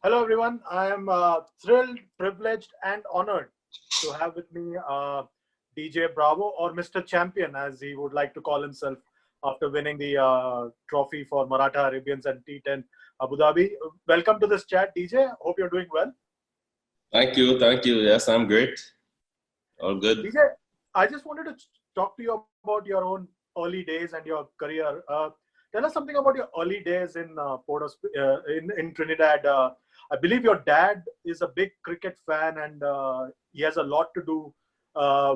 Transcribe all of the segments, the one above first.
Hello, everyone. I am thrilled, privileged, and honored to have with me DJ Bravo, or Mr. Champion, as he would like to call himself after winning the trophy for Maratha Arabians and T10 Abu Dhabi. Welcome to this chat, DJ. Hope you're doing well. Thank you. Thank you. Yes, I'm great. All good. DJ, I just wanted to talk to you about your own early days and your career. Tell us something about your early days in in Trinidad. I believe your dad is a big cricket fan, and he has a lot to do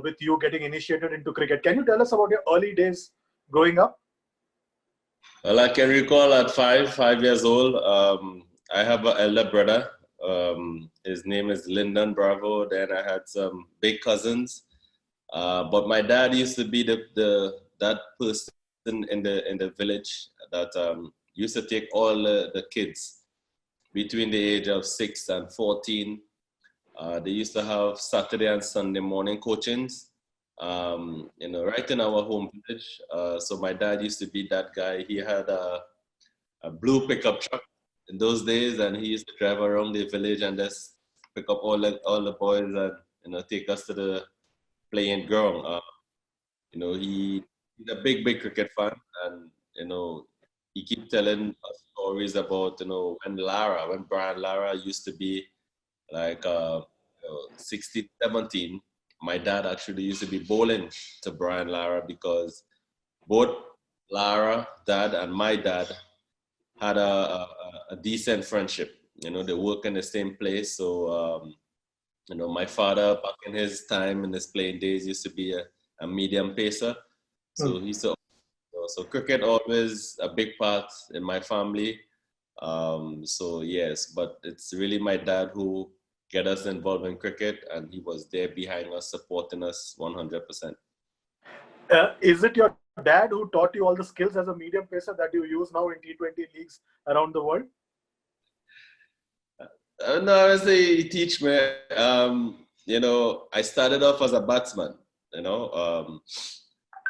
with you getting initiated into cricket. Can you tell us about your early days growing up? Well, I can recall at 5 years old, I have an elder brother. His name is Lyndon Bravo. Then I had some big cousins. But my dad used to be that person in the village that used to take all the kids between the age of 6 and 14. They used to have Saturday and Sunday morning coachings, right in our home village. So my dad used to be that guy. He had a blue pickup truck in those days, and he used to drive around the village and just pick up all the boys and take us to the playing ground. He's a big cricket fan, and he keep telling us stories about when Brian Lara used to be like 16, 17. My dad actually used to be bowling to Brian Lara because both Lara, dad, and my dad had a decent friendship. They work in the same place. So, my father back in his time, in his playing days, used to be a medium pacer. So so cricket always a big part in my family. So yes, but it's really my dad who get us involved in cricket, and he was there behind us, supporting us 100%. Is it your dad who taught you all the skills as a medium pacer that you use now in T20 leagues around the world? No, honestly, he teach me. I started off as a batsman.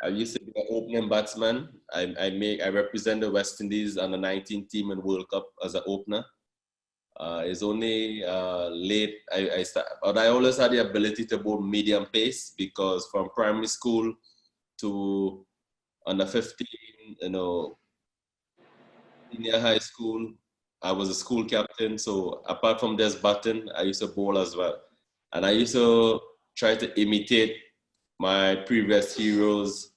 I used to be an opening batsman. I represent the West Indies on the 19 team in World Cup as an opener. It's only late. But I always had the ability to bowl medium pace because from primary school to under 15, senior high school, I was a school captain. So apart from just batting, I used to bowl as well. And I used to try to imitate my previous heroes.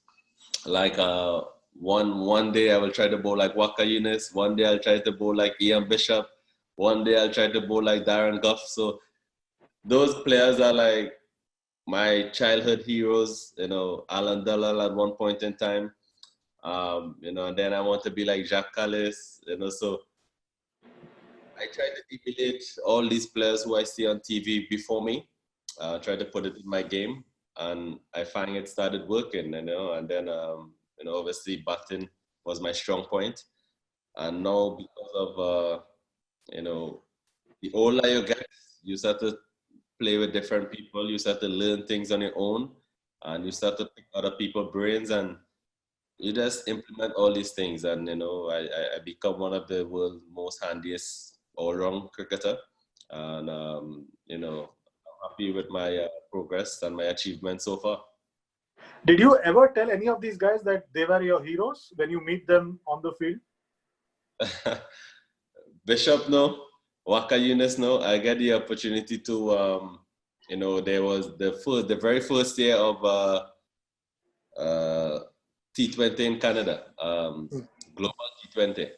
Like one day I will try to bowl like Waka Yunus. One day I'll try to bowl like Ian Bishop. One day I'll try to bowl like Darren Gough. So those players are like my childhood heroes. Alan Dallal at one point in time. And then I want to be like Jacques Callis. So I try to emulate all these players who I see on TV before me. Try to put it in my game. And I find it started working, and then obviously batting was my strong point. And now because of the older you get, you start to play with different people, you start to learn things on your own, and you start to pick other people's brains, and you just implement all these things. And I become one of the world's most handiest all-round cricketer, and happy with my progress and my achievements so far. Did you ever tell any of these guys that they were your heroes when you meet them on the field? Bishop, no. Waka Yunus, no. I get the opportunity to, there was the very first year of T20 in Canada, Global T20.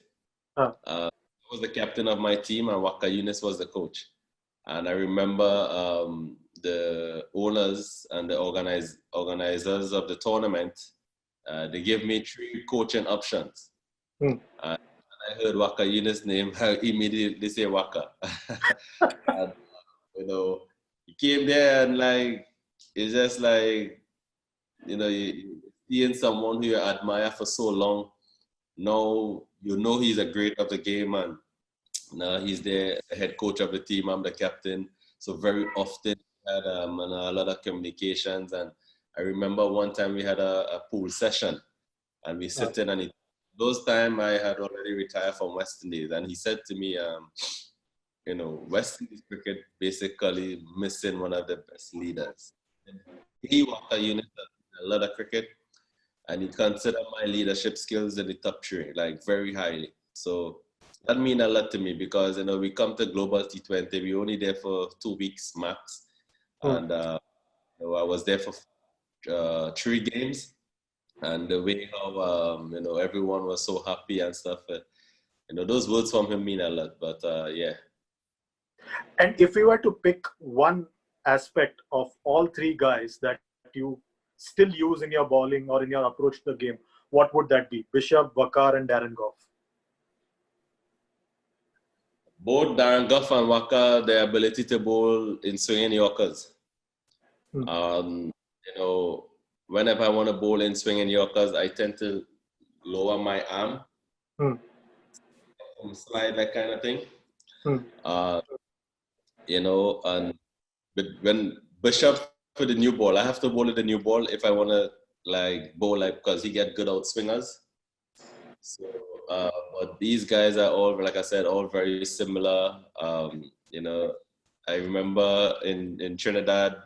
I was the captain of my team, and Waka Yunus was the coach. And I remember the owners and the organizers of the tournament, they gave me 3 coaching options. And I heard Waka Yunus' name, I immediately say Waka. And, he came there and it's just you seeing someone who you admire for so long. Now, he's a great of the game, and now he's the head coach of the team. I'm the captain. So very often we had a lot of communications. And I remember one time we had a pool session, and we sit in, and those time I had already retired from West Indies, and he said to me, West Indies cricket basically missing one of the best leaders. He walked a unit a lot of cricket, and he considered my leadership skills in the top three, like very highly. So that mean a lot to me because we come to Global T20, we only there for 2 weeks max, and I was there for 3 games, and the way how everyone was so happy and stuff. Those words from him mean a lot. But yeah. And if you were to pick one aspect of all three guys that you still use in your bowling or in your approach to the game, what would that be? Bishop, Wakar, and Darren Goff. Both Darren Goff and Waka, their ability to bowl in swinging Yorkers. Whenever I want to bowl in swinging Yorkers, I tend to lower my arm, slide, that kind of thing. And when Bishop for the new ball, I have to bowl with the new ball if I want to bowl because he get good out swingers. So, but these guys are all, like I said, all very similar. I remember in Trinidad,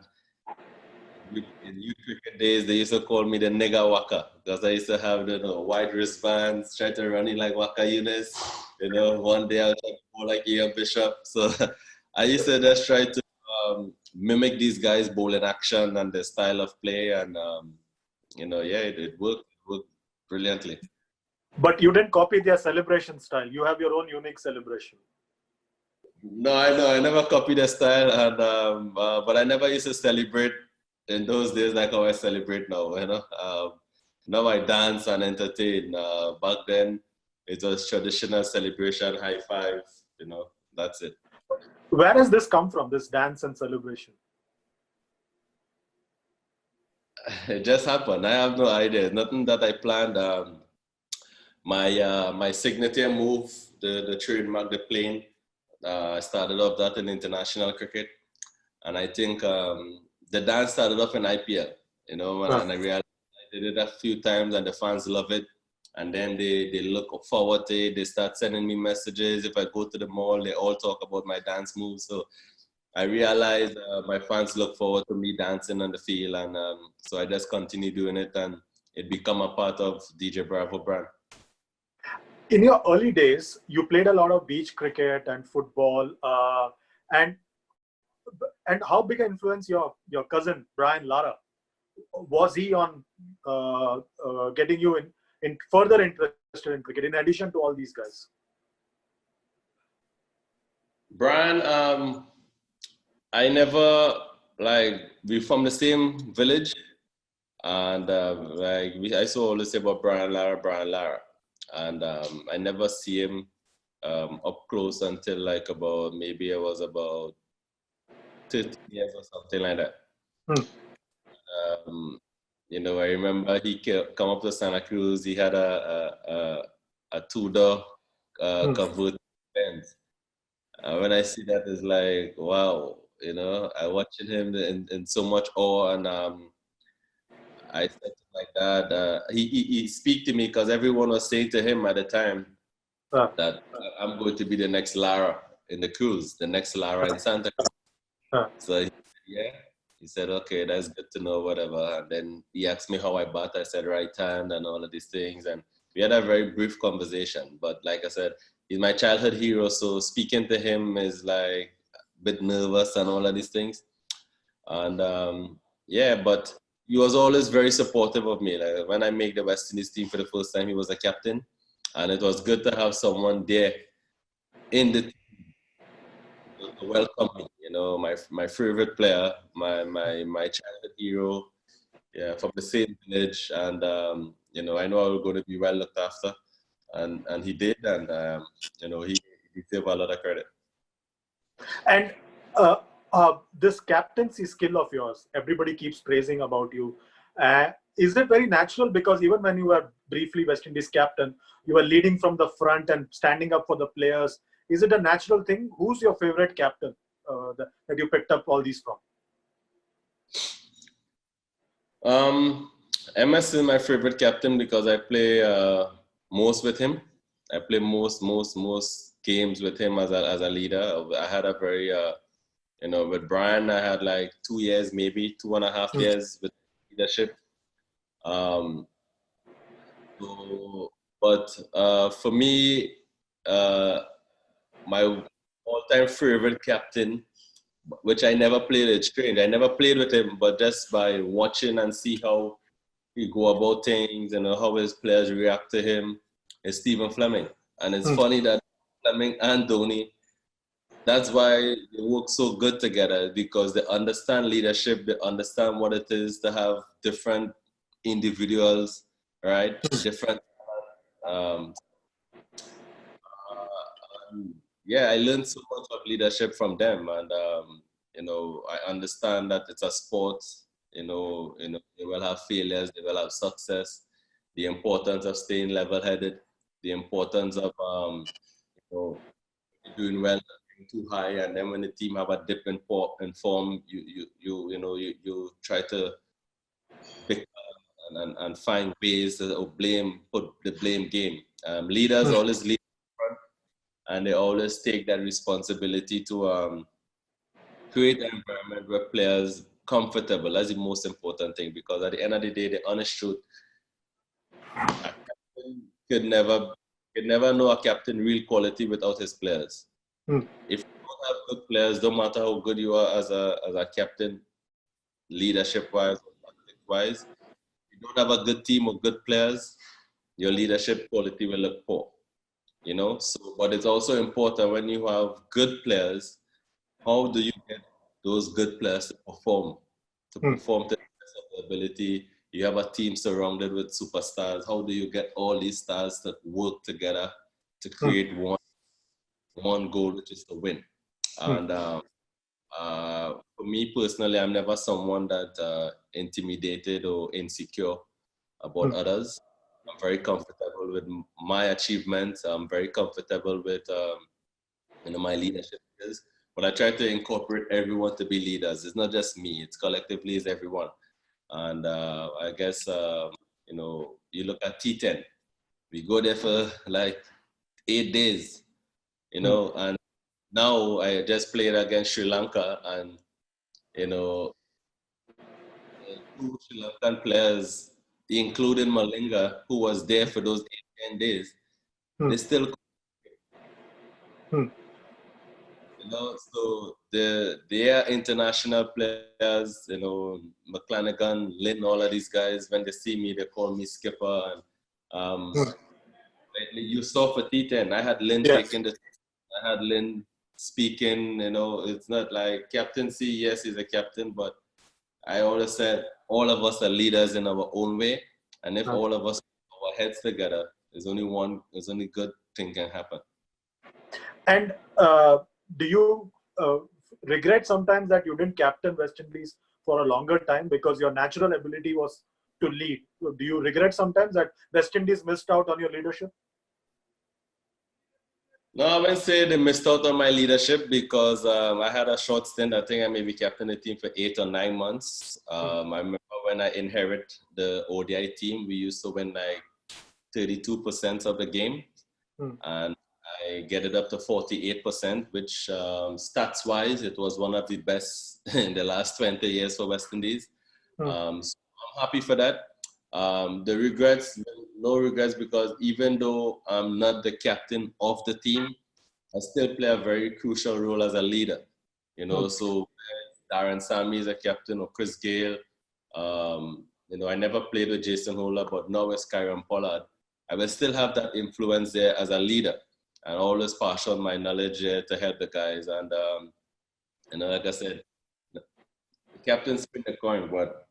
in youth cricket days, they used to call me the nigger Waka because I used to have the wide wristbands, try to run in like Waka Yunus. One day I'll try to bowl like Ian Bishop. So I used to just try to mimic these guys' bowling action and their style of play, and it worked brilliantly. But you didn't copy their celebration style. You have your own unique celebration. No, I know. I never copied their style, and but I never used to celebrate in those days like how I celebrate now. Now I dance and entertain. Back then, it was traditional celebration, high five. That's it. Where does this come from? This dance and celebration? It just happened. I have no idea. Nothing that I planned. My signature move, the trademark, the plane. I started off that in international cricket, and I think the dance started off in IPL. And I realized I did it a few times, and the fans love it. And then they look forward to it. They start sending me messages. If I go to the mall, they all talk about my dance moves. So I realized my fans look forward to me dancing on the field, and so I just continue doing it, and it become a part of DJ Bravo brand. In your early days, you played a lot of beach cricket and football, and how big an influence your cousin brianlara was he on getting you in further interested in cricket in addition to all these guys? Brian, I never we're from the same village, and I used to always say about Brian Lara, and I never see him up close until about maybe I was about 30 years or something like that. I remember he come up to Santa Cruz. He had a two-door convertible Benz. When I see that, it's like, wow, I watching him in so much awe, and I said like that. He speak to me because everyone was saying to him at the time that I'm going to be the next Lara in the cruise, the next Lara in Santa Cruz. So he said, okay, that's good to know, whatever. And then he asked me how I bat. I said right hand and all of these things, and we had a very brief conversation. But like I said, he's my childhood hero, so speaking to him is like a bit nervous and all of these things. And but he was always very supportive of me. Like when I made the West Indies team for the first time, he was a captain, and it was good to have someone there in the team to welcome me. My favorite player, my childhood hero, from the same village, and I know I was going to be well looked after, and he did, and he deserves a lot of credit. And this captaincy skill of yours, everybody keeps praising about you. Is it very natural? Because even when you were briefly West Indies captain, you were leading from the front and standing up for the players. Is it a natural thing? Who's your favorite captain that you picked up all these from? MS is my favorite captain because I play most with him, I play most games with him as a leader. I had a very with Brian, I had like 2 years, maybe 2.5 years with leadership. Um, so, but for me, my all-time favorite captain, which I never played, it's strange. I never played with him, but just by watching and see how he go about things and how his players react to him, is Stephen Fleming. And it's funny that Fleming and Dhoni, that's why they work so good together, because they understand leadership, they understand what it is to have different individuals, right? Different. Um, yeah, I learned so much of leadership from them, and I understand that it's a sport. They will have failures, they will have success. The importance of staying level-headed, the importance of doing well, not too high, and then when the team have a dip in form, you try to pick and find ways to put the blame game. Leaders always lead front, and they always take that responsibility to create an environment where players comfortable. That's the most important thing, because at the end of the day, the honest truth, a captain could never know a captain real quality without his players. If you don't have good players, don't matter how good you are as a captain, leadership wise or tactics wise, if you don't have a good team of good players, your leadership quality will look poor. So but it's also important, when you have good players, how do you get those good players to perform to the best of their ability? You have a team surrounded with superstars. How do you get all these stars to work together to create one goal, which is to win? And for me personally, I'm never someone that intimidated or insecure about others. I'm very comfortable with my achievements. I'm very comfortable with my leadership skills. But I try to incorporate everyone to be leaders. It's not just me. It's collectively, it's everyone. And I guess you look at T10. We go there for like 8 days, and now I just played against Sri Lanka, and two Sri Lankan players, including Malinga, who was there for those 8, 10 days, they still, so they are international players, McClanagan, Lynn, all of these guys, when they see me, they call me skipper. And you saw for T10, I had Lynn taking I had Lynn speaking, it's not like captaincy, yes, he's a captain, but I always said all of us are leaders in our own way, and if all of us put our heads together, there's only good thing can happen. And do you regret sometimes that you didn't captain West Indies for a longer time because your natural ability was to lead? Do you regret sometimes that West Indies missed out on your leadership? No, I wouldn't say they missed out on my leadership, because I had a short stint. I think I maybe captained the team for 8 or 9 months. I remember when I inherited the ODI team, we used to win like 32% of the game. And I get it up to 48%, which stats-wise, it was one of the best in the last 20 years for West Indies. So I'm happy for that. The regrets, no regrets, because even though I'm not the captain of the team, I still play a very crucial role as a leader. So Darren Sammy is a captain, or Chris Gale. I never played with Jason Holder, but now it's Kyron Pollard. I will still have that influence there as a leader, and always pass on my knowledge to help the guys. And like I said, the captain spin the coin, but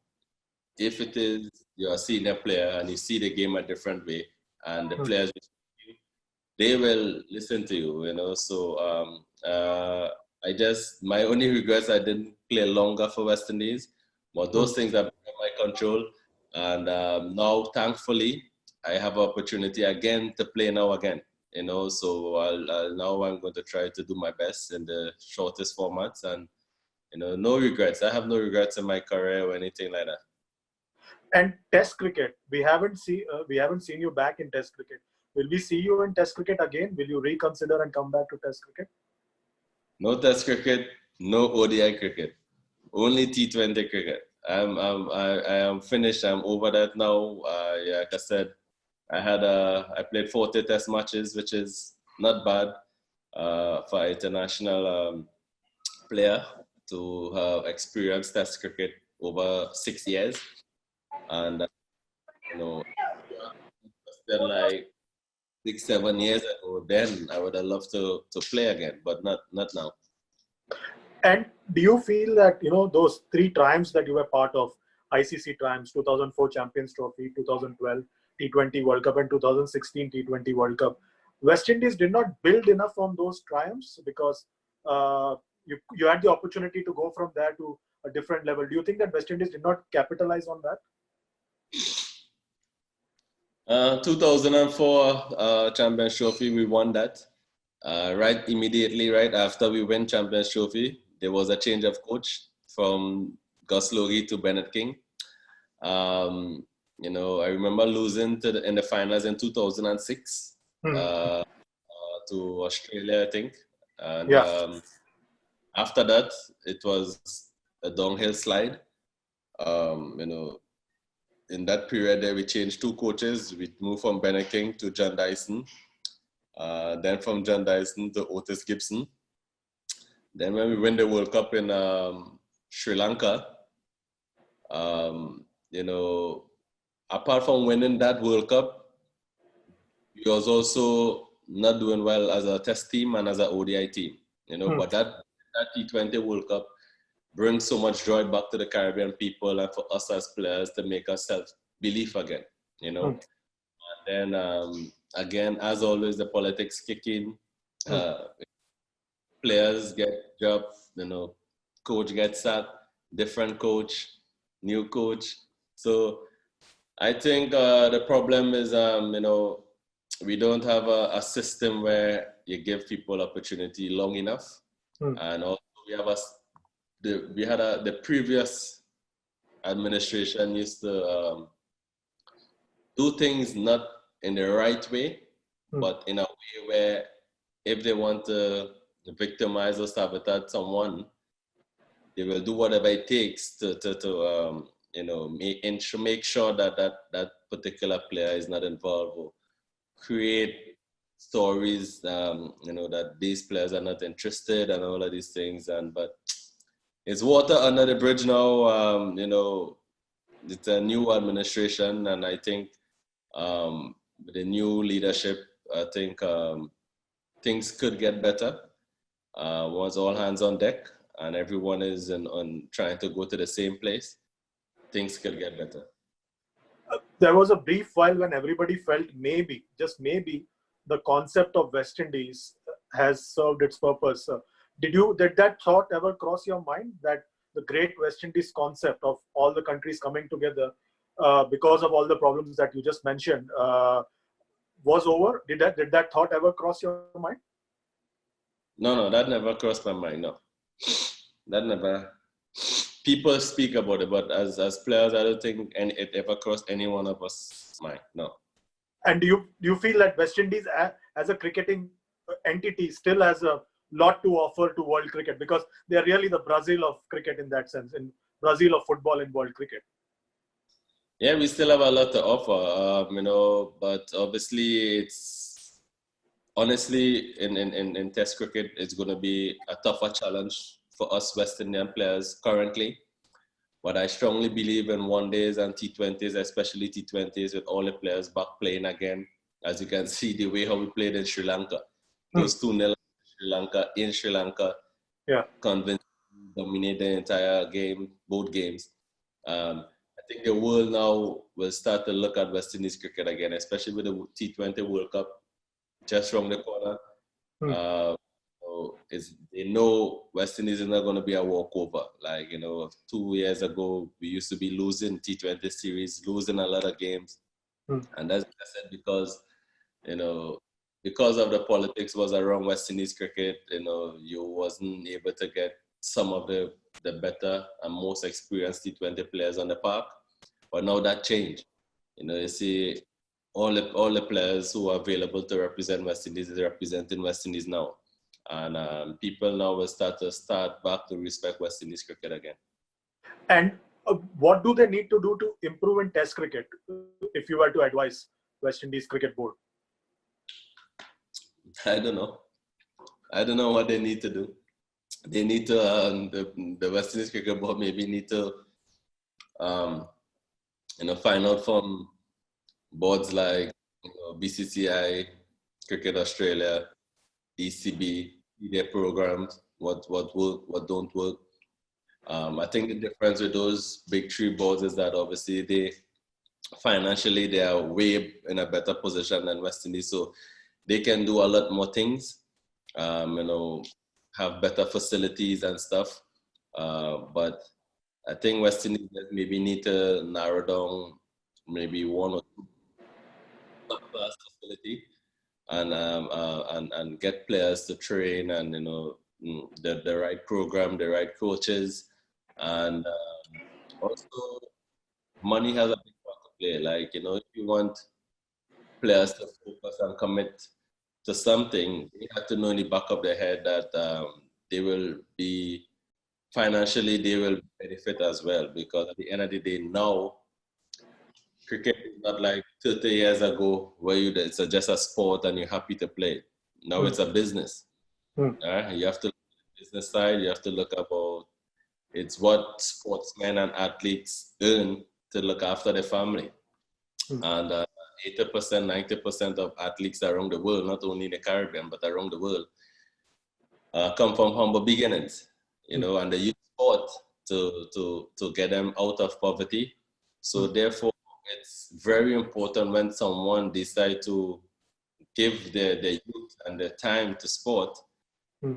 if it is you're a senior player and you see the game a different way, and the players, they will listen to you, So my only regrets, I didn't play longer for West Indies, but those things are in my control. And now, thankfully, I have opportunity again to play now again, So now I'm going to try to do my best in the shortest formats, and no regrets. I have no regrets in my career or anything like that. And Test cricket, we haven't seen you back in Test cricket. Will we see you in Test cricket again? Will you reconsider and come back to Test cricket? No Test cricket, no ODI cricket, only T20 cricket. I am finished. I'm over that now. Yeah, like I said, I played 40 Test matches, which is not bad for an international player to have experienced Test cricket over 6 years, and you know, then like 6, 7 years ago, then I would have loved to play again, but not now. And do you feel that, those three triumphs that you were part of, ICC triumphs, 2004 Champions Trophy, 2012 T20 World Cup, and 2016 T20 World Cup, West Indies did not build enough on those triumphs because you had the opportunity to go from there to a different level. Do you think that West Indies did not capitalize on that? 2004 Champions Trophy, we won that. Right immediately, right after we win Champions Trophy, there was a change of coach from Gus Logie to Bennett King. I remember losing in the finals in 2006 to Australia, I think. And after that, it was a downhill slide. In that period there, we changed two coaches. We moved from Bennett King to John Dyson. Then from John Dyson to Otis Gibson. Then when we win the World Cup in Sri Lanka, apart from winning that World Cup, we was also not doing well as a test team and as an ODI team. But that T20 World Cup brings so much joy back to the Caribbean people and for us as players to make ourselves believe again. And then again, as always, the politics kick in. Players get dropped, coach gets sacked, different coach, new coach. So I think the problem is, we don't have a system where you give people opportunity long enough. And also we had the previous administration used to do things not in the right way, but in a way where if they want to victimize or sabotage someone, they will do whatever it takes to make sure that particular player is not involved, or create stories, that these players are not interested and all of these things. But it's water under the bridge now. It's a new administration, and I think with the new leadership, I think things could get better. Once all hands on deck and everyone is on trying to go to the same place, things could get better. There was a brief while when everybody felt maybe, just maybe, the concept of West Indies has served its purpose. Did that thought ever cross your mind, that the great West Indies concept of all the countries coming together because of all the problems that you just mentioned was over? Did that thought ever cross your mind? No, that never crossed my mind. No, that never. People speak about it, but as players, I don't think it ever crossed any one of us' mind. No. And do you feel that West Indies as a cricketing entity still has a lot to offer to world cricket, because they are really the Brazil of cricket in that sense, in Brazil of football in world cricket? Yeah, we still have a lot to offer, but obviously it's honestly in Test cricket, it's going to be a tougher challenge for us West Indian players currently. But I strongly believe in one days and T20s, especially T20s, with all the players back playing again. As you can see, the way how we played in Sri Lanka, those 2-0 in Sri Lanka, convinced, dominated the entire game, both games. I think the world now will start to look at West Indies cricket again, especially with the T20 World Cup just around the corner. They know West Indies is not going to be a walkover. 2 years ago, we used to be losing T20 series, losing a lot of games. And that's, I said, because of the politics was around West Indies cricket, you wasn't able to get some of the better and most experienced T20 players on the park. But now that changed. You see all the players who are available to represent West Indies is representing West Indies now. And people now will start back to respect West Indies cricket again. And what do they need to do to improve in Test cricket, if you were to advise West Indies Cricket Board? I don't know. I don't know what they need to do. They need to, the West Indies Cricket Board maybe need to, find out from boards like BCCI, Cricket Australia, ECB, their programs, what work, what don't work. I think the difference with those big three boards is that obviously they are way in a better position than West Indies, so they can do a lot more things. Have better facilities and stuff. But I think West Indies maybe need to narrow down maybe one or two class facility and get players to train and the right program, the right coaches, and also money has a big part to play. Like if you want players to focus and commit to something, they have to know in the back of their head that they will be financially, they will benefit as well, because at the end of the day now, cricket is not like 30 years ago where it's just a sport and you're happy to play. Now it's a business. You have to look at the business side, you have to look about it's what sportsmen and athletes earn to look after their family. And 80%, 90% of athletes around the world, not only in the Caribbean, but around the world, come from humble beginnings, and they use sport to get them out of poverty. So therefore, it's very important when someone decides to give their youth and their time to sport,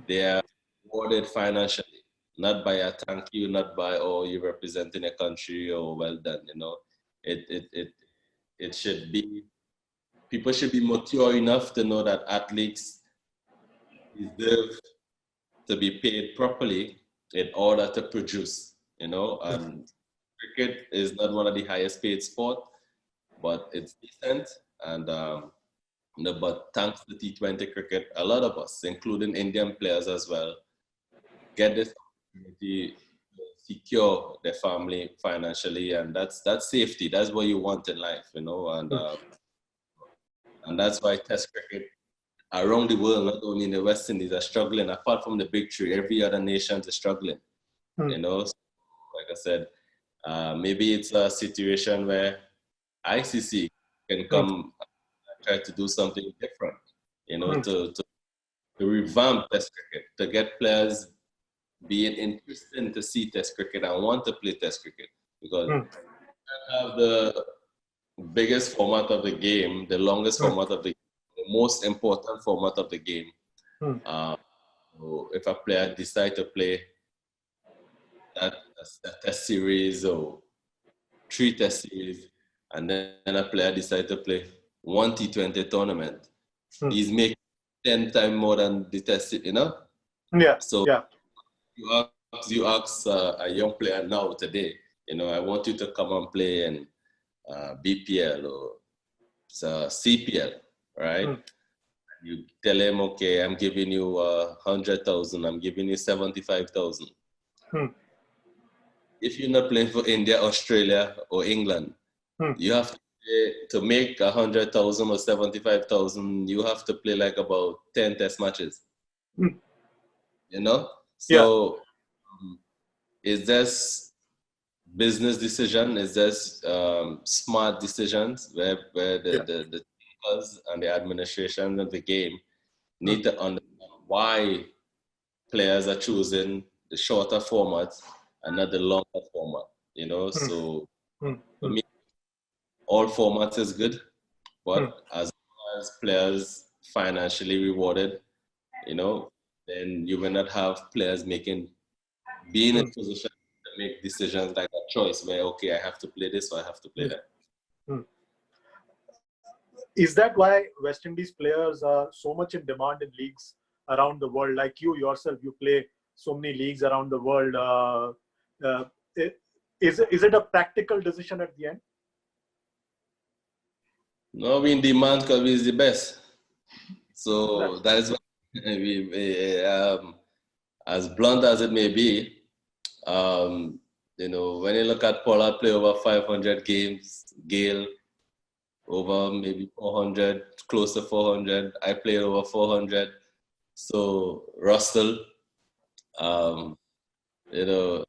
they are rewarded financially, not by a thank you, not by, oh, you're representing a country, or well done, It should be, people should be mature enough to know that athletes deserve to be paid properly in order to produce, and cricket is not one of the highest paid sport, but it's decent. And but thanks to T20 cricket, a lot of us, including Indian players as well, get this opportunity to secure their family financially, and that's safety. That's what you want in life, and that's why Test cricket around the world, not only in the West Indies, are struggling. Apart from the big three, every other nation is struggling. So, like I said, maybe it's a situation where ICC can come and try to do something different, to revamp Test cricket, to get players being interested to see Test cricket and want to play Test cricket, because you have the biggest format of the game, the longest format of the game, the most important format of the game. So if a player decides to play that Test series or 3 Test series, and then a player decides to play 1 T20 tournament, he's making 10 times more than the Test, Yeah. So yeah. You ask a young player now today, I want you to come and play in BPL or CPL, right? You tell him, okay, I'm giving you 100,000, I'm giving you 75,000. If you're not playing for India, Australia, or England, you have to play, to make 100,000 or 75,000. You have to play like about 10 Test matches. So is this business decision? Is this smart decisions where the thinkers and the administration of the game need to understand why players are choosing the shorter formats and not the longer format, So for me, all formats is good, but as long as players financially rewarded, then you will not have players being in a position to make decisions like a choice where, okay, I have to play this or I have to play that. Is that why West Indies players are so much in demand in leagues around the world? Like you yourself, you play so many leagues around the world. Is it a practical decision at the end? No, we in demand because we're the best. So That's that is why as blunt as it may be, when you look at Pollard play over 500 games, Gale over maybe 400, close to 400. I played over 400. So Russell, um, you know,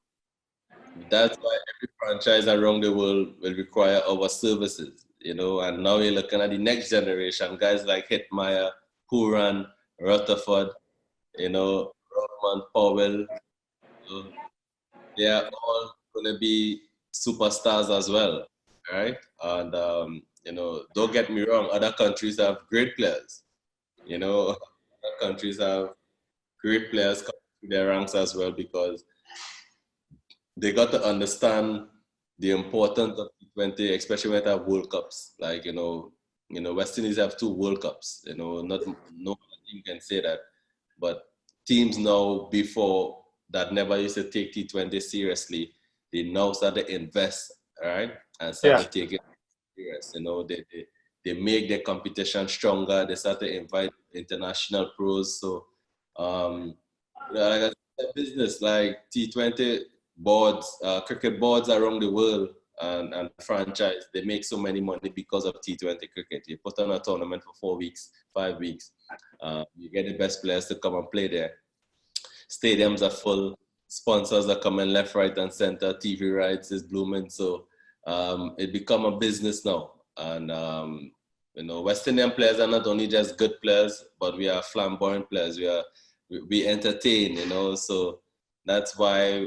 that's why every franchise around the world will require our services, and now you're looking at the next generation, guys like Hitmeyer, Huran, Rutherford, Rodman, Powell, they are all going to be superstars as well, right? And, don't get me wrong, other countries have great players, other countries have great players coming through their ranks as well because they got to understand the importance of T20, especially when they have World Cups. Like, West Indies have 2 World Cups. Not no team can say that, but teams now before that never used to take T20 seriously, they now start to invest, right, and start to take it serious. They make their competition stronger. They start to invite international pros. So, like I said, business like T20 boards, cricket boards around the world and franchise, they make so many money because of T20 cricket. You put on a tournament for 4 weeks, 5 weeks. You get the best players to come and play there. Stadiums are full. Sponsors are coming left, right, and center. TV rights is blooming. So it become a business now. And, West Indian players are not only just good players, but we are flamboyant players. We entertain, so that's why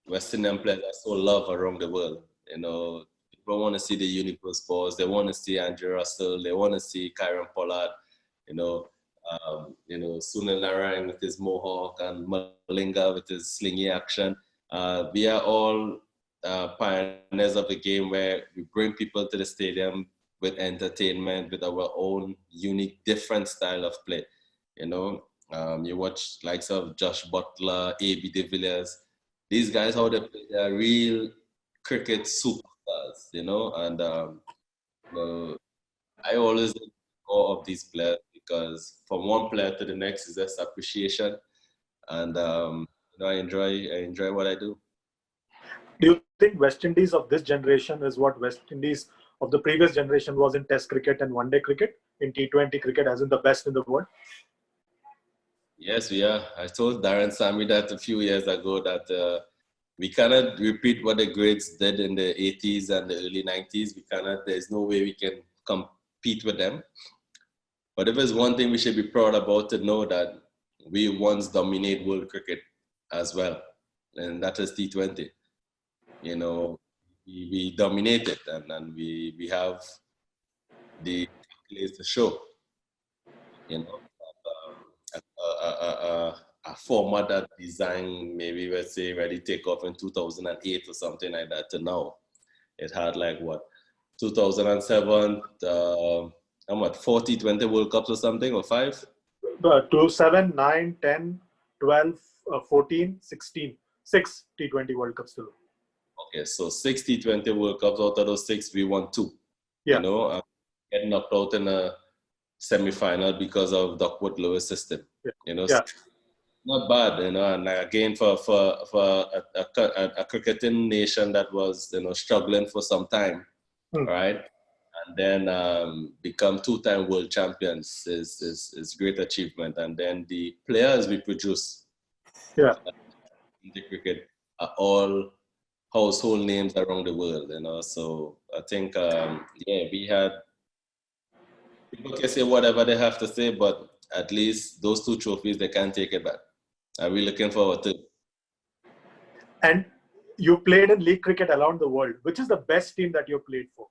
West Indian players are so loved around the world. People want to see the universe balls. They want to see Andrew Russell. They want to see Kyron Pollard. Sunil Narine with his mohawk and Malinga with his slingy action. We are all pioneers of the game where we bring people to the stadium with entertainment, with our own unique, different style of play. You watch likes of Josh Butler, A.B. de Villiers. These guys, how they play, they are real cricket superstars, and I always awe of these players because from one player to the next is just appreciation, and I enjoy what I do. Do you think West Indies of this generation is what West Indies of the previous generation was in Test cricket and One Day cricket, in T20 cricket, as in the best in the world? Yes, we are. I told Darren Sammy that a few years ago that we cannot repeat what the greats did in the 80s and the early 90s. There's no way we can compete with them. But if there's one thing we should be proud about, to know that we once dominated world cricket as well, and that is T20. We dominated, and we have the place to show. A format that designed maybe, let's say, ready take off in 2008 or something like that to now. It had like what, 2007, 40, 20 World Cups or something, or 5? 2, 7, 9, 10, 12, 14, 16. 6 T20 World Cups still. Okay, so 6 T20 World Cups. Out of those 6, we won 2. Yeah. Getting knocked out in a semi-final because of Duckworth Lewis system. Yeah. Not bad, and again for a cricketing nation that was, struggling for some time, right? And then become 2-time world champions is great achievement. And then the players we produce in the cricket are all household names around the world, So I think, we had, people can say whatever they have to say, but at least those 2 trophies, they can't take it back. And we're looking forward to. And you played in league cricket around the world. Which is the best team that you played for?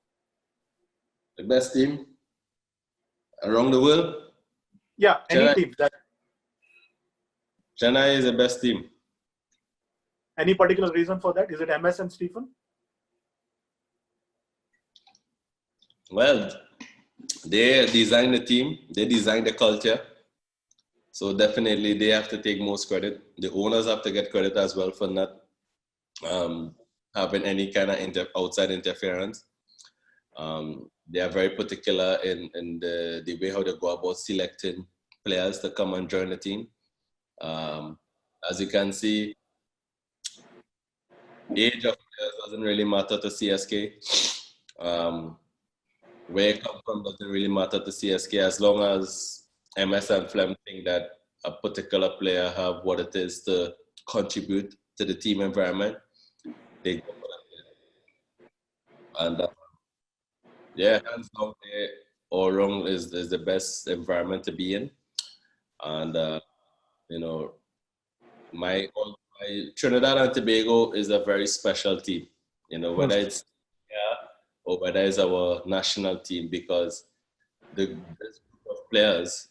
The best team around the world? Yeah, any team. Chennai is the best team. Any particular reason for that? Is it MS and Stephen? Well, they designed the team. They designed the culture. So definitely they have to take most credit. The owners have to get credit as well for not having any kind of outside interference. they are very particular in the way how they go about selecting players to come and join the team. As you can see, age of players doesn't really matter to CSK. Where you come from doesn't really matter to CSK, as long as MS and Flem think that a particular player have what it is to contribute to the team environment, they go for that. And yeah, hands down, all wrong is the best environment to be in. And you know, my Trinidad and Tobago is a very special team. You know, whether it's or whether it's our national team, because this group of players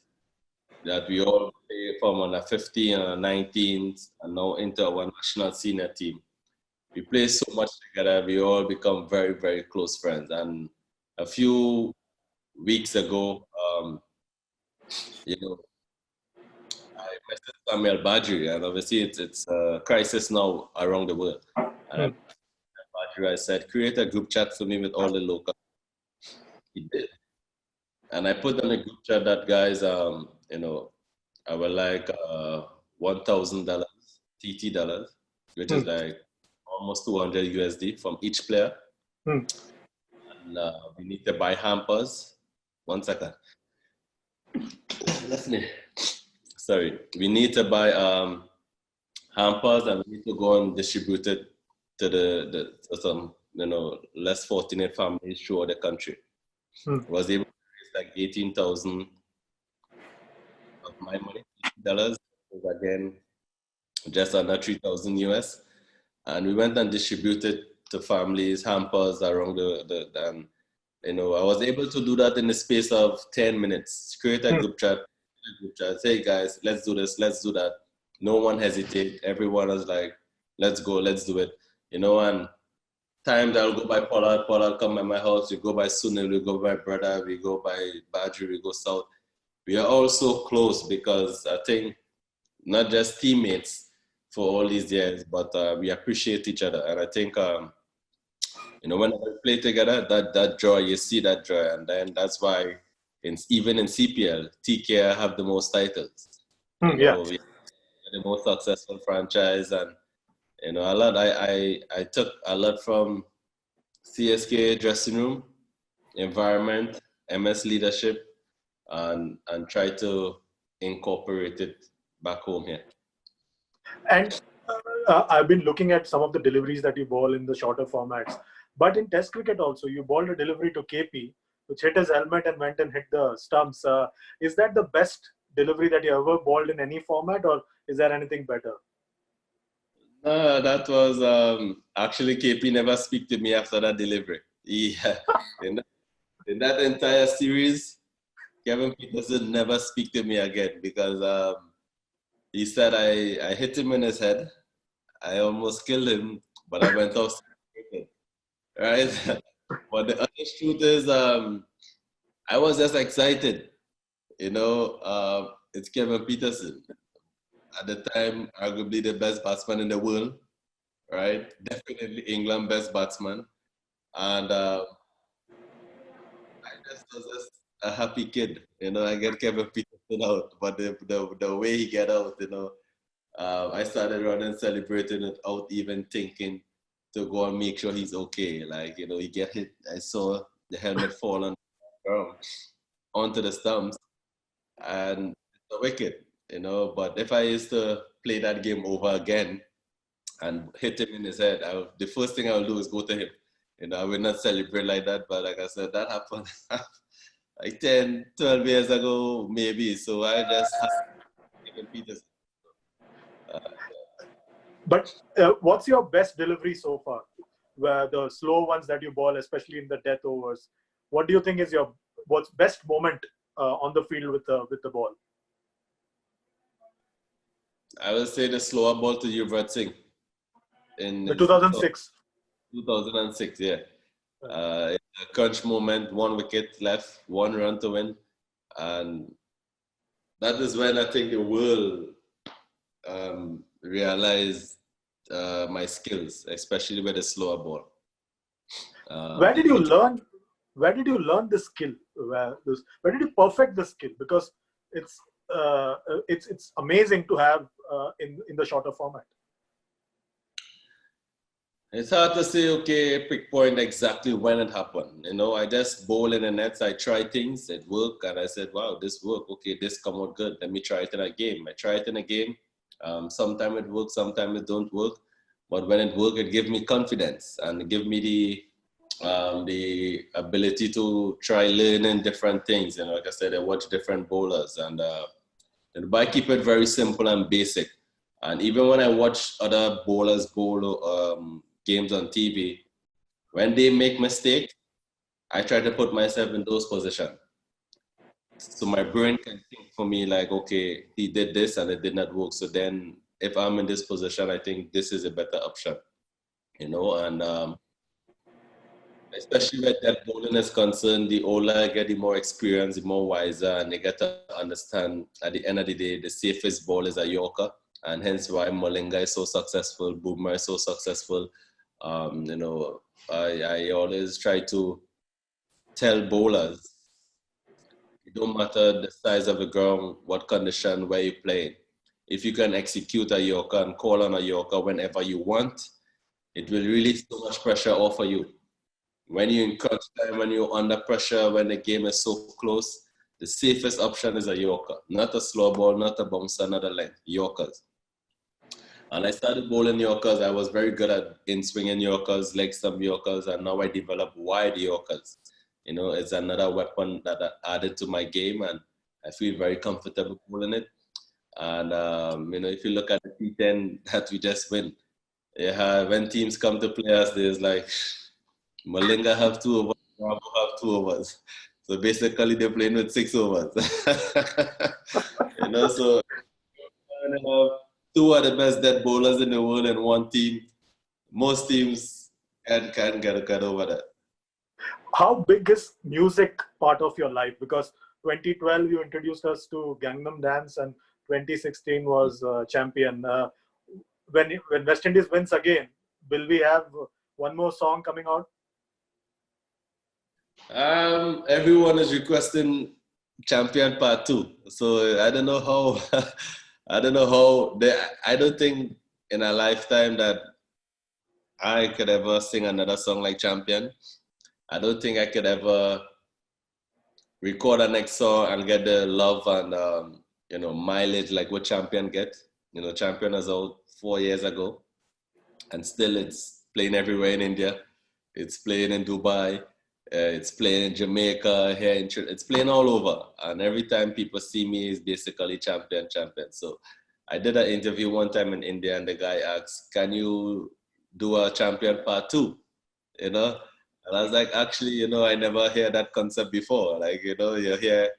that we all play from on a 15 and a 19 and now into our national senior team. We play so much together, we all become very, very close friends. And a few weeks ago, you know, I messaged Samuel Badri, and obviously it's a crisis now around the world. And I messaged Badri, I said, create a group chat for me with all the local. He did. And I put on a group chat that guys, you know, I would like $1,000 TT dollars, which is like almost 200 USD from each player. And we need to buy hampers. 1 second. Listen. Sorry. We need to buy hampers, and we need to go and distribute it to some, you know, less fortunate families throughout the country. Was able to raise like 18,000 of my money, dollars, again, just under 3,000 US. And we went and distributed to families hampers around and you know, I was able to do that in the space of 10 minutes. Create a group chat, say, hey guys, let's do this, let's do that. No one hesitate. Everyone was like, let's go, let's do it. You know, and times I'll go by Pollard come by my house, we go by Sunil, we go by brother, we go by Badri, we go south. We are all so close because I think not just teammates for all these years, but we appreciate each other. And I think, you know, when we play together, that joy, you see that joy. And then that's why even in CPL, TK have the most titles. You know, we are the most successful franchise. And, you know, I took a lot from CSK dressing room, environment, MS leadership, and try to incorporate it back home here. And I've been looking at some of the deliveries that you bowl in the shorter formats. But in Test cricket also, you bowled a delivery to KP, which hit his helmet and went and hit the stumps. Is that the best delivery that you ever bowled in any format, or is there anything better? That was actually KP never speak to me after that delivery. In that entire series, Kevin Peterson never speak to me again because he said I hit him in his head. I almost killed him, but I went off. Right? But the honest truth is, I was just excited. You know, it's Kevin Peterson. At the time, arguably the best batsman in the world, right? Definitely England best batsman. And I just was just a happy kid. You know, I get Kevin Peterson out, but the way he get out, you know, I started running, celebrating without even thinking to go and make sure he's okay. Like, you know, he get hit. I saw the helmet fall on the ground onto the stumps, and it's a wicket, you know. But if I used to play that game over again and hit him in his head, the first thing I will do is go to him. You know, I will not celebrate like that, but like I said, that happened like 10, 12 years ago, maybe. So I just have Kevin Peterson. But what's your best delivery so far? Where the slow ones that you bowl, especially in the death overs, what do you think is your what's best moment on the field with the ball? I will say the slower ball to Yuvraj Singh in The 2006. 2006, yeah. A crunch moment, 1 wicket left, 1 run to win, and that is when I think the world realized my skills, especially with the slower ball. Where did you learn? where did you learn this skill? Where did you perfect the skill? Because it's it's amazing to have in the shorter format. It's hard to say, okay, pinpoint exactly when it happened. I just bowl in the nets. I try things, it worked, and I said, wow, this worked. Okay, this come out good. Let me try it in a game. I try it in a game. Sometimes it works, sometimes it don't work. But when it works, it gives me confidence and it gives me the ability to try learning different things. Like I said, I watch different bowlers, and but I keep it very simple and basic. And even when I watch other bowlers bowl games on TV, when they make mistakes, I try to put myself in those positions. So my brain can think for me like, okay, he did this and it did not work. So then if I'm in this position, I think this is a better option, and especially where that bowling is concerned, the older I get, the more experience, the more wiser, and they get to understand at the end of the day, the safest ball is a Yorker, and hence why Malinga is so successful, Boomer is so successful. I always try to tell bowlers, it don't matter the size of the ground, what condition, where you play. If you can execute a Yorker and call on a Yorker whenever you want, it will release so much pressure off of you. When you're in crunch time, when you're under pressure, when the game is so close, the safest option is a Yorker. Not a slow ball, not a bouncer, not a length. Yorkers. And I started bowling Yorkers. I was very good at in-swinging Yorkers, leg stump Yorkers, and now I developed wide Yorkers. It's another weapon that I added to my game, and I feel very comfortable bowling it. And, if you look at the T10 that we just win, when teams come to play us, there's like, Malinga have 2 overs, Bravo have 2 overs. So basically they're playing with 6 overs. So have 2 of the best dead bowlers in the world in one team. Most teams can't get over that. How big is music part of your life? Because 2012 you introduced us to Gangnam Dance, and 2016 was Champion. When West Indies wins again, will we have one more song coming out? Everyone is requesting Champion Part 2. So I don't know how. I don't know how. I don't think in a lifetime that I could ever sing another song like Champion. I don't think I could ever record a next song and get the love and mileage like what Champion get. Champion was out 4 years ago, and still it's playing everywhere in India. It's playing in Dubai. It's playing in Jamaica, it's playing all over. And every time people see me, it's basically champion. So I did an interview one time in India, and the guy asked, can you do a Champion Part 2? And I was like, actually, I never heard that concept before. Like, you hear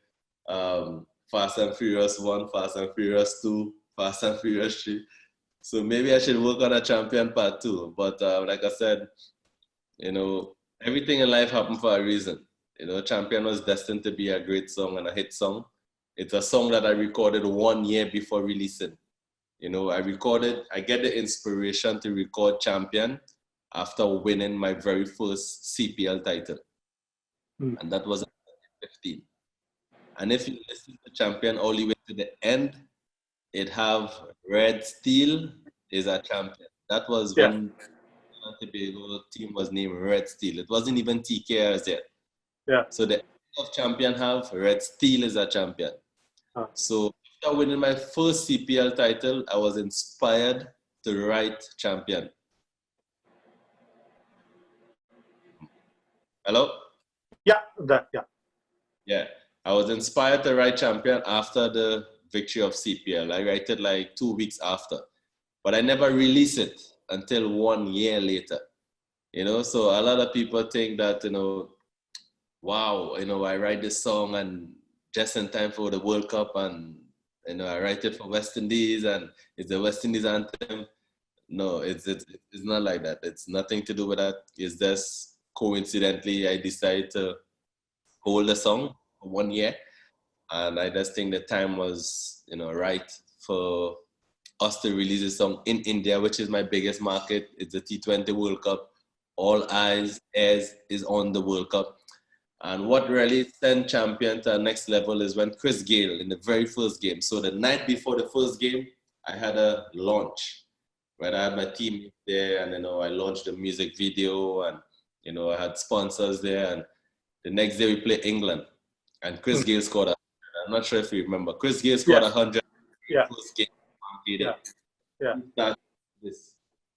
Fast and Furious 1, Fast and Furious 2, Fast and Furious 3. So maybe I should work on a Champion Part 2. But like I said, everything in life happened for a reason. Champion was destined to be a great song and a hit song. It's a song that I recorded 1 year before releasing. I get the inspiration to record Champion after winning my very first CPL title. And that was in 2015. And if you listen to Champion all the way to the end, it have Red Steel is a champion. That was when the team was named Red Steel. It wasn't even TKRs yet. Yeah. So the end of Champion have Red Steel is a champion. So after winning my first CPL title, I was inspired to write Champion. Hello? Yeah. Yeah. I was inspired to write Champion after the victory of CPL. I write it like 2 weeks after. But I never released it until 1 year later. So a lot of people think that, wow, I write this song and just in time for the World Cup, and, I write it for West Indies and it's the West Indies anthem. No, it's not like that. It's nothing to do with that. It's just coincidentally, I decided to hold the song for 1 year. And I just think the time was, right for us to release a song in India, which is my biggest market. It's the T20 World Cup. All eyes is on the World Cup. And what really sent Champion to the next level is when Chris Gayle in the very first game. So the night before the first game, I had a launch, right? I had my team there, and I launched a music video, and I had sponsors there. And the next day we played England, and Chris Gayle scored I'm not sure if you remember. Chris Gayle scored 100 in the first game.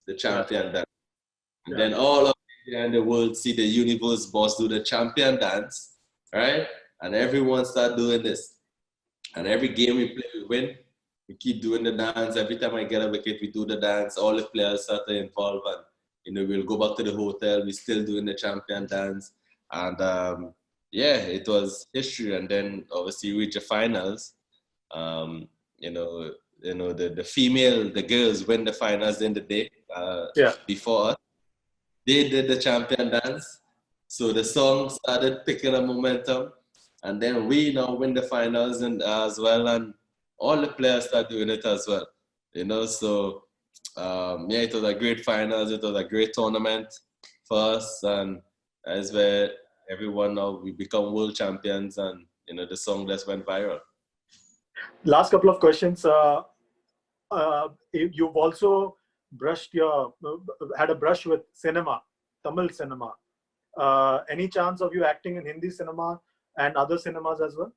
The champion dance. And then all of India and the world see the universe boss do the champion dance, right? And everyone start doing this. And every game we play, we win. We keep doing the dance. Every time I get a wicket, we do the dance. All the players start to involve, and we'll go back to the hotel. We're still doing the champion dance. And it was history. And then obviously we reach the finals. The girls win the finals in the day before us. They did the champion dance. So the song started picking up momentum. And then we now win the finals and as well. And all the players start doing it as well. So it was a great finals. It was a great tournament for us. And that's where everyone now, we become world champions. And, the song just went viral. Last couple of questions. You've also had a brush with cinema, Tamil cinema. Any chance of you acting in Hindi cinema and other cinemas as well?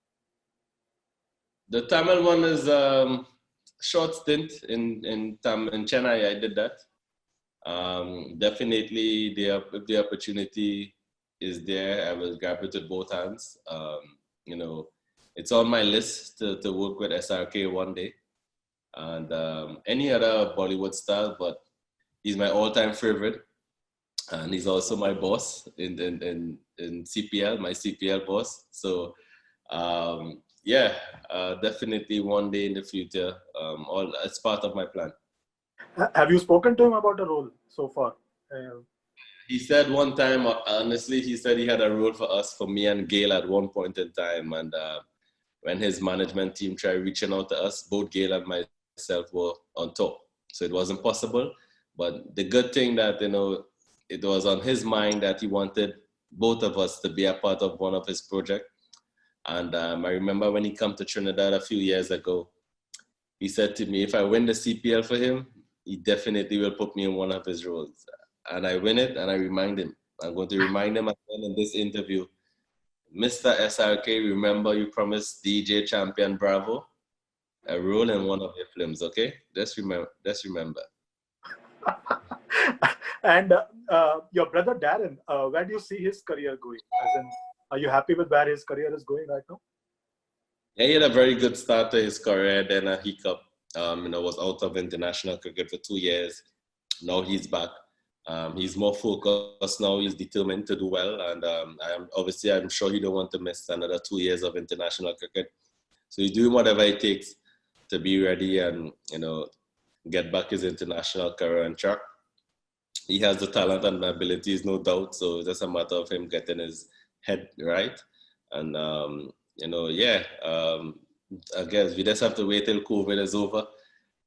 The Tamil one is short stint in Chennai. I did that. Definitely, if the opportunity is there, I will grab it with both hands. It's on my list to work with SRK one day, and any other Bollywood star, but he's my all-time favorite, and he's also my boss in CPL, my CPL boss. So definitely one day in the future, it's part of my plan. Have you spoken to him about a role so far? He said one time, honestly, he said he had a role for me and Gayle at one point in time, and when his management team tried reaching out to us, both Gayle and myself were on top. So it wasn't possible. But the good thing that, it was on his mind that he wanted both of us to be a part of one of his projects. And I remember when he came to Trinidad a few years ago, he said to me, if I win the CPL for him, he definitely will put me in one of his roles. And I win it, and I remind him. I'm going to remind him again in this interview. Mr. SRK, remember you promised DJ Champion Bravo a role in one of your films, okay? Just remember. And your brother Darren, where do you see his career going? As in, are you happy with where his career is going right now? Yeah, he had a very good start to his career, then a hiccup. Was out of international cricket for 2 years. Now he's back. He's more focused now. He's determined to do well, and I'm sure he don't want to miss another 2 years of international cricket. So he's doing whatever it takes to be ready and get back his international career on track. He has the talent and abilities, no doubt. So it's just a matter of him getting his head right. And I guess we just have to wait till COVID is over,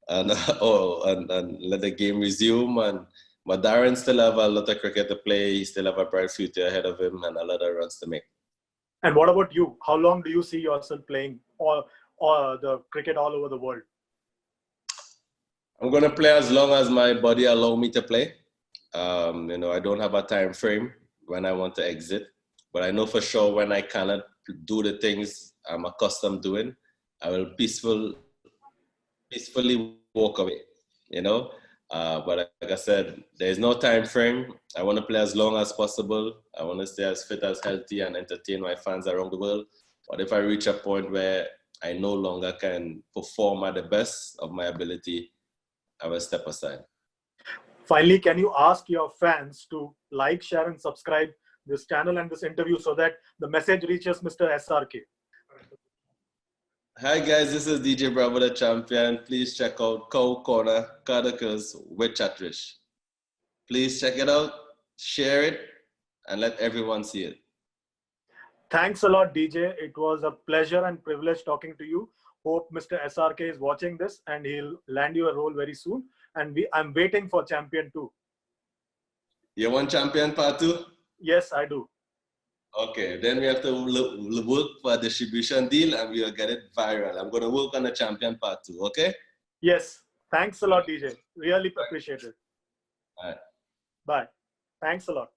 and let the game resume. But Darren still have a lot of cricket to play. He still have a bright future ahead of him and a lot of runs to make. And what about you? How long do you see yourself playing or the cricket all over the world? I'm going to play as long as my body allow me to play. I don't have a time frame when I want to exit. But I know for sure when I cannot do the things I'm accustomed doing, I will peacefully walk away, But like I said, there's no time frame. I want to play as long as possible. I want to stay as fit, as healthy, and entertain my fans around the world. But if I reach a point where I no longer can perform at the best of my ability, I will step aside. Finally, can you ask your fans to like, share, and subscribe this channel and this interview so that the message reaches Mr. SRK? Hi guys, this is DJ Bravo the Champion. Please check out Cow Corner Cadicles with Chatrish. Please check it out, share it, and let everyone see it. Thanks a lot, DJ. It was a pleasure and privilege talking to you. Hope Mr. SRK is watching this and he'll land you a role very soon. And I'm waiting for Champion 2. You want Champion Part 2? Yes, I do. Okay, then we have to work for a distribution deal and we'll get it viral. I'm going to work on the Champion Part 2, okay? Yes. Thanks a lot, DJ. Really appreciate it. All right. Bye. Thanks a lot.